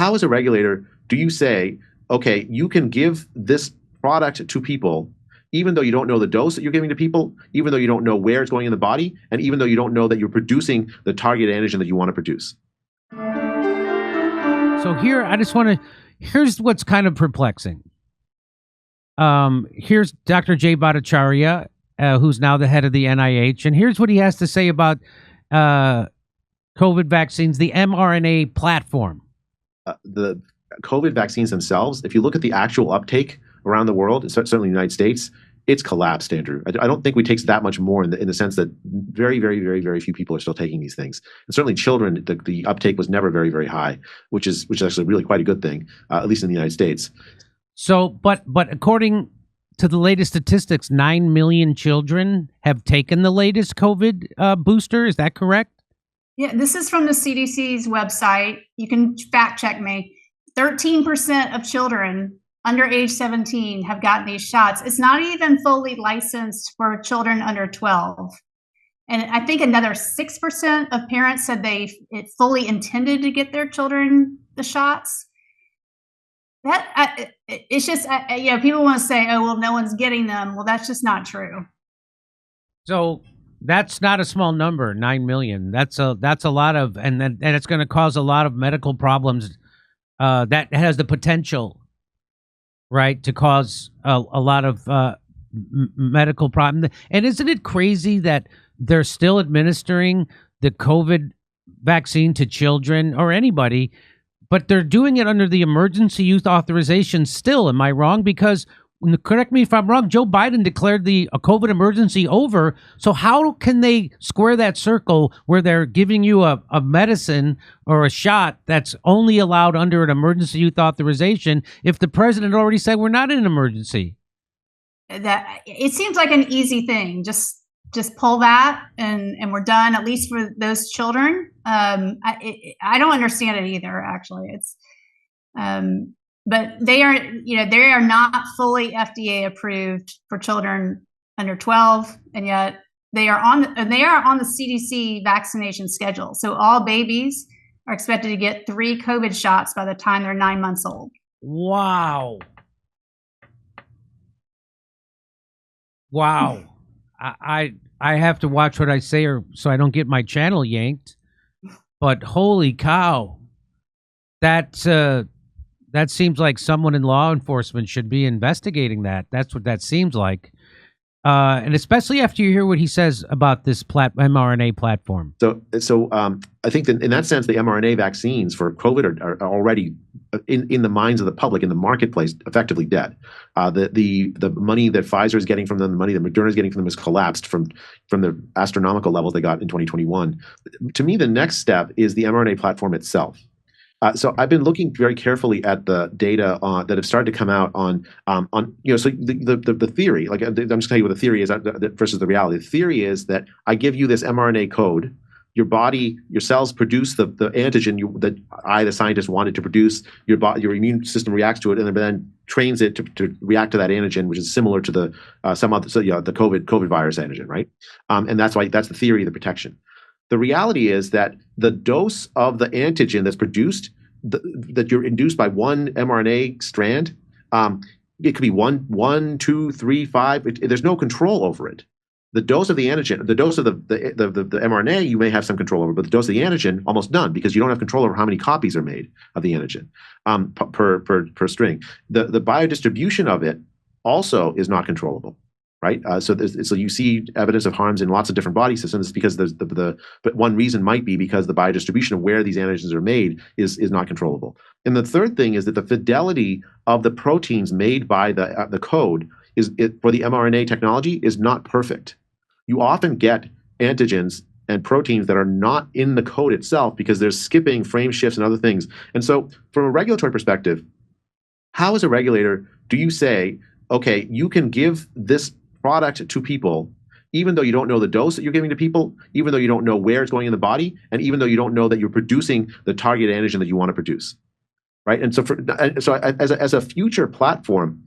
how as a regulator do you say, okay, you can give this product to people even though you don't know the dose that you're giving to people, even though you don't know where it's going in the body, and even though you don't know that you're producing the target antigen that you want to produce? So here, here's what's kind of perplexing. Here's Dr. Jay Bhattacharya, who's now the head of the NIH, and here's what he has to say about COVID vaccines, the mRNA platform. The COVID vaccines themselves, if you look at the actual uptake around the world, certainly in the United States, it's collapsed, Andrew. I don't think we take that much more in the sense that very, very, very, very few people are still taking these things. And certainly children, the uptake was never very, very high, which is actually really quite a good thing, at least in the United States. So, but according to the latest statistics, 9 million children have taken the latest COVID booster. Is that correct? Yeah, this is from the CDC's website. You can fact check me. 13% of children under age 17 have gotten these shots. It's not even fully licensed for children under 12. And I think another 6% of parents said it fully intended to get their children the shots. It's just, people want to say, oh, well, no one's getting them. Well, that's just not true. So that's not a small number, 9 million. That's a lot of, and it's going to cause a lot of medical problems. That has the potential, right, to cause a lot of medical problems. And isn't it crazy that they're still administering the COVID vaccine to children or anybody, but they're doing it under the emergency use authorization still? Am I wrong? Because, correct me if I'm wrong, Joe Biden declared a COVID emergency over. So how can they square that circle where they're giving you a medicine or a shot that's only allowed under an emergency use authorization if the president already said we're not in an emergency? That it seems like an easy thing. Just pull that and we're done, at least for those children. I don't understand it either, actually. It's but they are not fully FDA approved for children under 12, and yet they are on the CDC vaccination schedule. So all babies are expected to get 3 COVID shots by the time they're 9 months old. Wow. I have to watch what I say so I don't get my channel yanked. But holy cow, that seems like someone in law enforcement should be investigating that. That's what that seems like. And especially after you hear what he says about this mRNA platform. So I think that in that sense, the mRNA vaccines for COVID are already in the minds of the public, in the marketplace, effectively dead. The money that Pfizer is getting from them, the money that Moderna is getting from them has collapsed from the astronomical levels they got in 2021. To me, the next step is the mRNA platform itself. So I've been looking very carefully at the data that have started to come out on so the theory, like I'm just telling you what the theory is versus the reality. The theory is that I give you this mRNA code, your body, your cells produce the antigen that I, the scientist, wanted to produce. Your immune system reacts to it and then trains it to react to that antigen, which is similar to the COVID virus antigen, right? And that's the theory of the protection. The reality is that the dose of the antigen that's produced, that you're induced by one mRNA strand, it could be 1, 2, 3, 5. There's no control over it. The dose of the antigen, the dose of the mRNA, you may have some control over, but the dose of the antigen, almost none, because you don't have control over how many copies are made of the antigen per string. The biodistribution of it also is not controllable. Right, so you see evidence of harms in lots of different body systems because but one reason might be because the biodistribution of where these antigens are made is not controllable. And the third thing is that the fidelity of the proteins made by the code for the mRNA technology is not perfect. You often get antigens and proteins that are not in the code itself because there's skipping, frame shifts, and other things. And so, from a regulatory perspective, how as a regulator do you say, okay, you can give this product to people, even though you don't know the dose that you're giving to people, even though you don't know where it's going in the body, and even though you don't know that you're producing the target antigen that you want to produce, right? And so, as a future platform,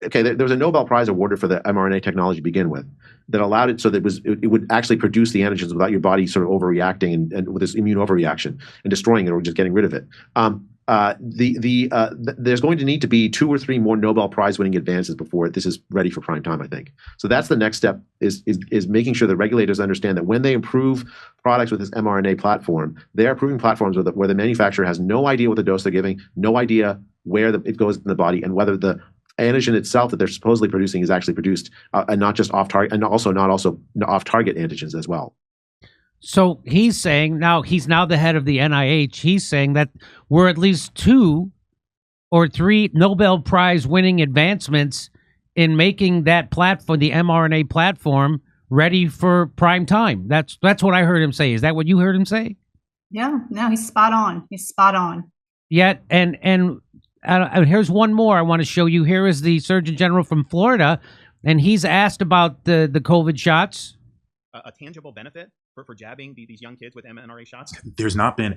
okay, there was a Nobel Prize awarded for the mRNA technology to begin with that allowed it so that it would actually produce the antigens without your body sort of overreacting and with this immune overreaction and destroying it or just getting rid of it. there's going to need to be 2 or 3 more Nobel Prize winning advances before this is ready for prime time, I think. So that's the next step, is making sure that regulators understand that when they approve products with this mRNA platform, they are approving platforms where the manufacturer has no idea what the dose they're giving, no idea where it goes in the body, and whether the antigen itself that they're supposedly producing is actually produced and not just off target, and also not off target antigens as well. So he's saying he's now the head of the NIH. He's saying that we're at least 2 or 3 Nobel Prize winning advancements in making that platform, the mRNA platform, ready for prime time. That's what I heard him say. Is that what you heard him say? Yeah, no, he's spot on. He's spot on. Yet, and here's one more I want to show you. Here is the Surgeon General from Florida, and he's asked about the COVID shots. A tangible benefit for jabbing these young kids with mRNA shots? There's not been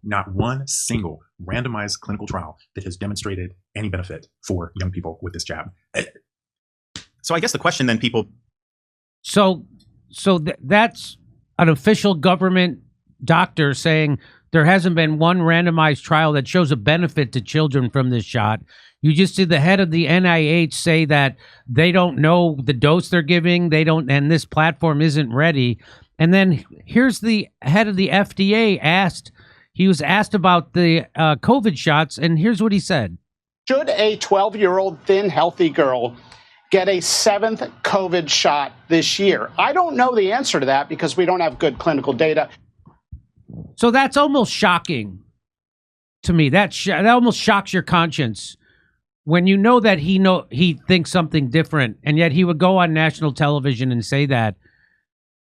not one single randomized clinical trial that has demonstrated any benefit for young people with this jab. So I guess the question then that's an official government doctor saying there hasn't been one randomized trial that shows a benefit to children from this shot. You just did the head of the NIH say that they don't know the dose they're giving, and this platform isn't ready. And then here's the head of the FDA he was asked about the COVID shots, and here's what he said. Should a 12-year-old thin, healthy girl get a 7th COVID shot this year? I don't know the answer to that because we don't have good clinical data. So that's almost shocking to me. That almost shocks your conscience when you know that he thinks something different, and yet he would go on national television and say that.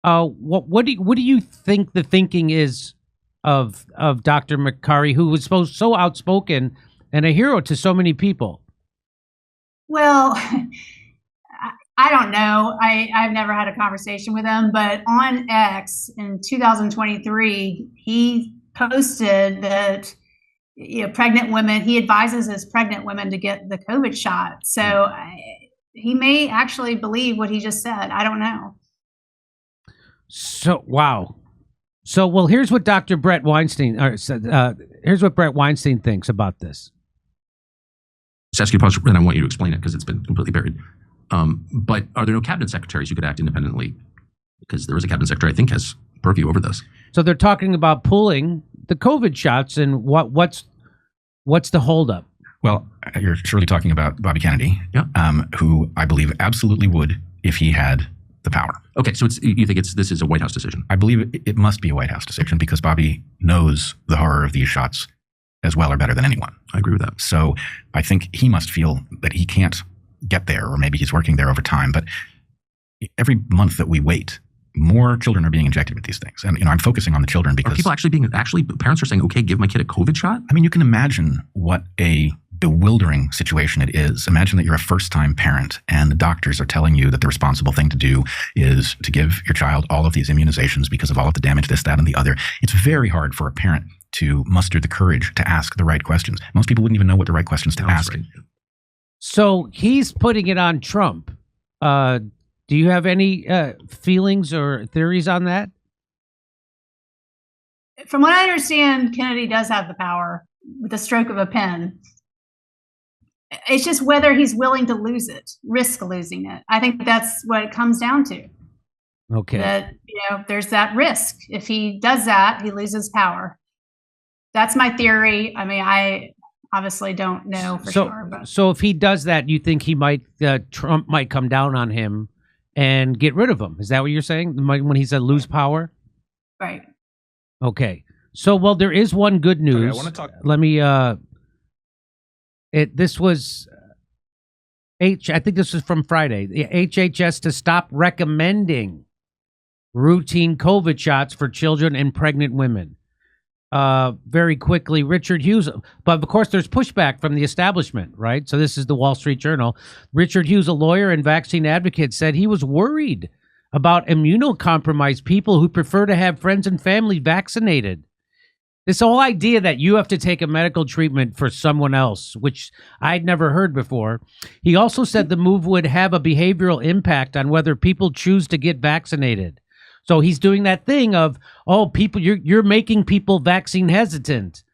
What do you think the thinking is of Dr. Makary, who was so outspoken and a hero to so many people? Well, I don't know. I've never had a conversation with him, but on X in 2023, he posted that pregnant women, he advises his pregnant women to get the COVID shot. So he may actually believe what he just said. I don't know. So, wow. So, well, here's what Dr. Brett Weinstein here's what Brett Weinstein thinks about this. Just ask you a question, and I want you to explain it because it's been completely buried. But are there no cabinet secretaries who could act independently? Because there is a cabinet secretary, I think, has purview over this. So they're talking about pulling the COVID shots, and what's the holdup? Well, you're surely talking about Bobby Kennedy, yeah. Who I believe absolutely would if he had the power. Okay, so you think this is a White House decision? I believe it must be a White House decision because Bobby knows the horror of these shots as well or better than anyone. I agree with that. So I think he must feel that he can't get there, or maybe he's working there over time. But every month that we wait, more children are being injected with these things. And, I'm focusing on the children because... Are people parents are saying, okay, give my kid a COVID shot? I mean, you can imagine what a bewildering situation it is. Imagine that you're a first-time parent and the doctors are telling you that the responsible thing to do is to give your child all of these immunizations because of all of the damage, this, that, and the other. It's very hard for a parent to muster the courage to ask the right questions. Most people wouldn't even know what the right questions to ask. Right. So he's putting it on Trump. Do you have any feelings or theories on that? From what I understand, Kennedy does have the power with the stroke of a pen. It's just whether he's willing to risk losing it. I think that's what it comes down to. Okay. That, there's that risk. If he does that, he loses power. That's my theory. I mean, I obviously don't know for sure. But. So if he does that, you think Trump might come down on him and get rid of him? Is that what you're saying? When he said lose power? Right. Okay. So, well, there is one good news. Okay, I want to talk. Let me, this was, I think this was from Friday. The HHS to stop recommending routine COVID shots for children and pregnant women. Very quickly, Richard Hughes, but of course there's pushback from the establishment, right? So this is the Wall Street Journal. Richard Hughes, a lawyer and vaccine advocate, said he was worried about immunocompromised people who prefer to have friends and family vaccinated. This whole idea that you have to take a medical treatment for someone else, which I'd never heard before. He also said the move would have a behavioral impact on whether people choose to get vaccinated. So he's doing that thing of, people, you're making people vaccine hesitant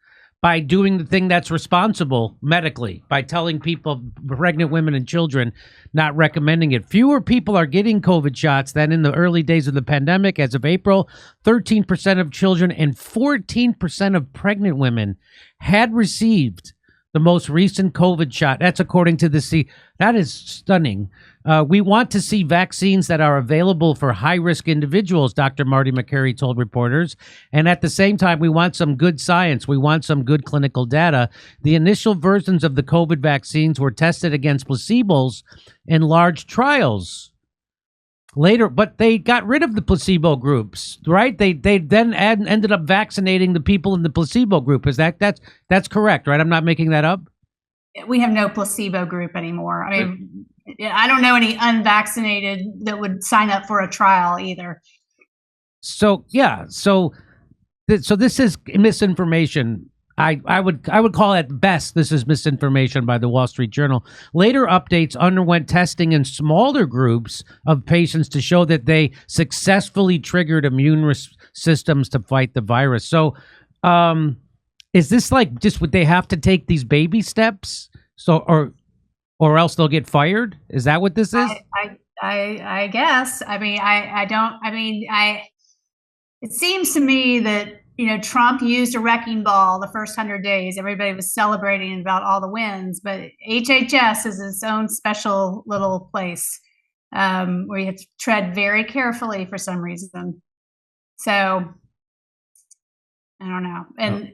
by doing the thing that's responsible medically, by telling people, pregnant women and children, not recommending it. Fewer people are getting COVID shots than in the early days of the pandemic. As of April, 13% of children and 14% of pregnant women had received the most recent COVID shot. That's according to the C. That is stunning. We want to see vaccines that are available for high-risk individuals, Dr. Marty McCary told reporters. And at the same time, we want some good science. We want some good clinical data. The initial versions of the COVID vaccines were tested against placebos in large trials. Later, but they got rid of the placebo groups, right? They then ended up vaccinating the people in the placebo group. Is that's correct, right? I'm not making that up. We have no placebo group anymore. I mean, I don't know any unvaccinated that would sign up for a trial either. So yeah, so this is misinformation. I would call it best. This is misinformation by the Wall Street Journal. Later updates underwent testing in smaller groups of patients to show that they successfully triggered immune systems to fight the virus. So, is this like just would they have to take these baby steps? So, or else they'll get fired? Is that what this is? I guess. I mean, I don't. I mean, It seems to me that, you know, Trump used a wrecking ball the first 100 days. Everybody was celebrating about all the wins, but HHS is its own special little place where you have to tread very carefully for some reason. So I don't know. And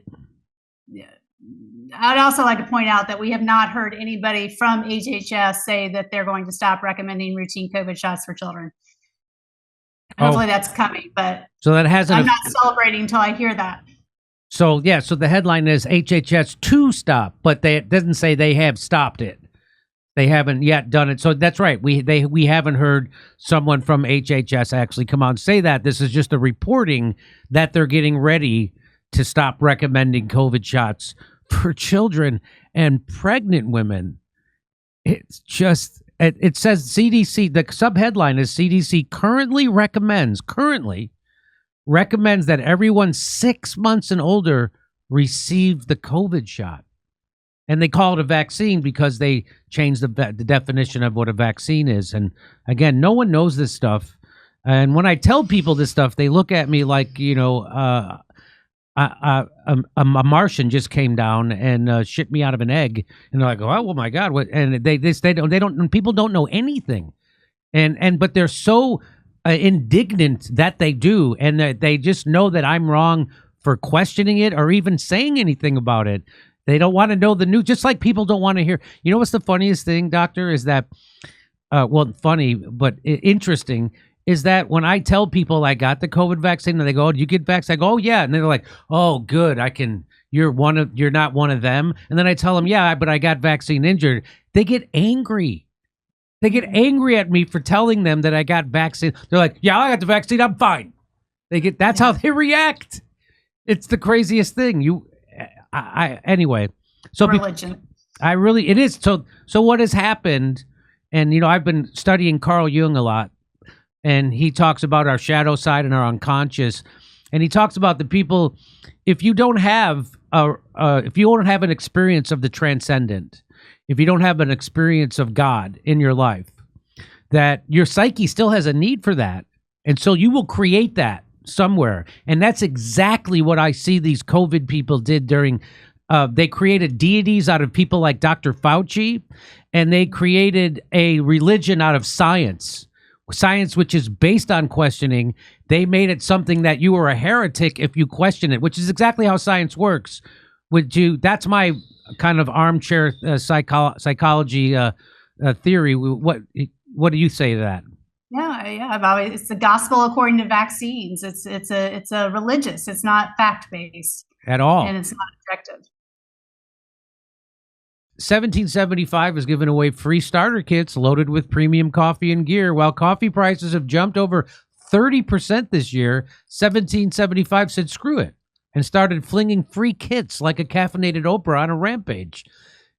I'd also like to point out that we have not heard anybody from HHS say that they're going to stop recommending routine COVID shots for children. Hopefully that's coming, but so that hasn't. I'm not celebrating until I hear that. So yeah, so the headline is HHS to stop, but it doesn't say they have stopped it. They haven't yet done it. So that's right. We haven't heard someone from HHS actually come out and say that. This is just a reporting that they're getting ready to stop recommending COVID shots for children and pregnant women. It's just. It says CDC, the subheadline is CDC currently recommends that everyone 6 months and older receive the COVID shot. And they call it a vaccine because they changed the definition of what a vaccine is. And again, no one knows this stuff. And when I tell people this stuff, they look at me like, you know, a Martian just came down and shit me out of an egg, and they're like, "Oh my God!" What? And they don't. People don't know anything, but they're so indignant that they do, and they just know that I'm wrong for questioning it or even saying anything about it. They don't want to know the news, just like people don't want to hear. You know what's the funniest thing, Doctor? Is that funny but interesting. Is that when I tell people I got the COVID vaccine and they go, "Oh, did you get vaccinated?" I go, "Oh yeah," and they're like, "Oh, good. You're not one of them." And then I tell them, "Yeah, but I got vaccine injured." They get angry. They get angry at me for telling them that I got vaccine. They're like, "Yeah, I got the vaccine. I'm fine." That's how they react. It's the craziest thing. Anyway. So religion. It is. So what has happened? And you know, I've been studying Carl Jung a lot. And he talks about our shadow side and our unconscious, and he talks about the people. If you don't have an experience of the transcendent, if you don't have an experience of God in your life, that your psyche still has a need for that, and so you will create that somewhere. And that's exactly what I see these COVID people did during. They created deities out of people like Dr. Fauci, and they created a religion out of science. Science, which is based on questioning. They made it something that you are a heretic if you question it, which is exactly how science works. That's my kind of armchair psychology theory. What do you say to that? Yeah. It's the gospel according to vaccines. It's a religious. It's not fact based at all, and it's not objective. 1775 is giving away free starter kits loaded with premium coffee and gear. While coffee prices have jumped over 30% this year, 1775 said screw it and started flinging free kits like a caffeinated Oprah on a rampage.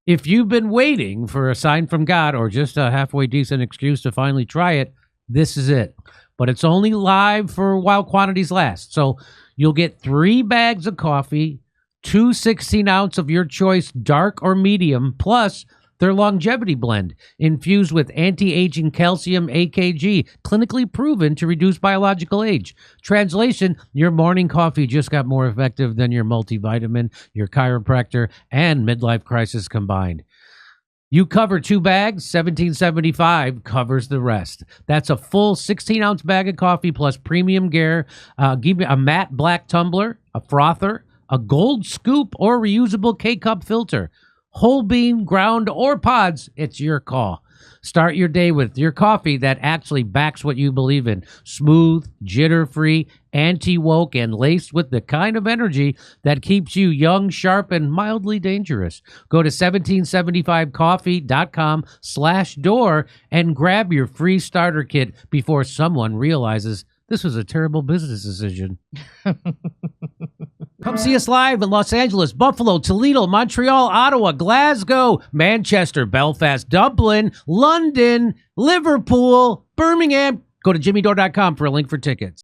If you've been waiting for a sign from God or just a halfway decent excuse to finally try it, this is it. But it's only live for while quantities last. So you'll get 3 bags of coffee, 2 16-ounce of your choice, dark or medium, plus their longevity blend, infused with anti-aging calcium AKG, clinically proven to reduce biological age. Translation, your morning coffee just got more effective than your multivitamin, your chiropractor, and midlife crisis combined. You cover 2 bags, $17.75 covers the rest. That's a full 16-ounce bag of coffee plus premium gear. Give me a matte black tumbler, a frother, a gold scoop, or reusable K-cup filter. Whole bean, ground, or pods, it's your call. Start your day with your coffee that actually backs what you believe in. Smooth, jitter-free, anti-woke, and laced with the kind of energy that keeps you young, sharp, and mildly dangerous. Go to 1775coffee.com/door and grab your free starter kit before someone realizes this was a terrible business decision. Come see us live in Los Angeles, Buffalo, Toledo, Montreal, Ottawa, Glasgow, Manchester, Belfast, Dublin, London, Liverpool, Birmingham. Go to jimmydore.com for a link for tickets.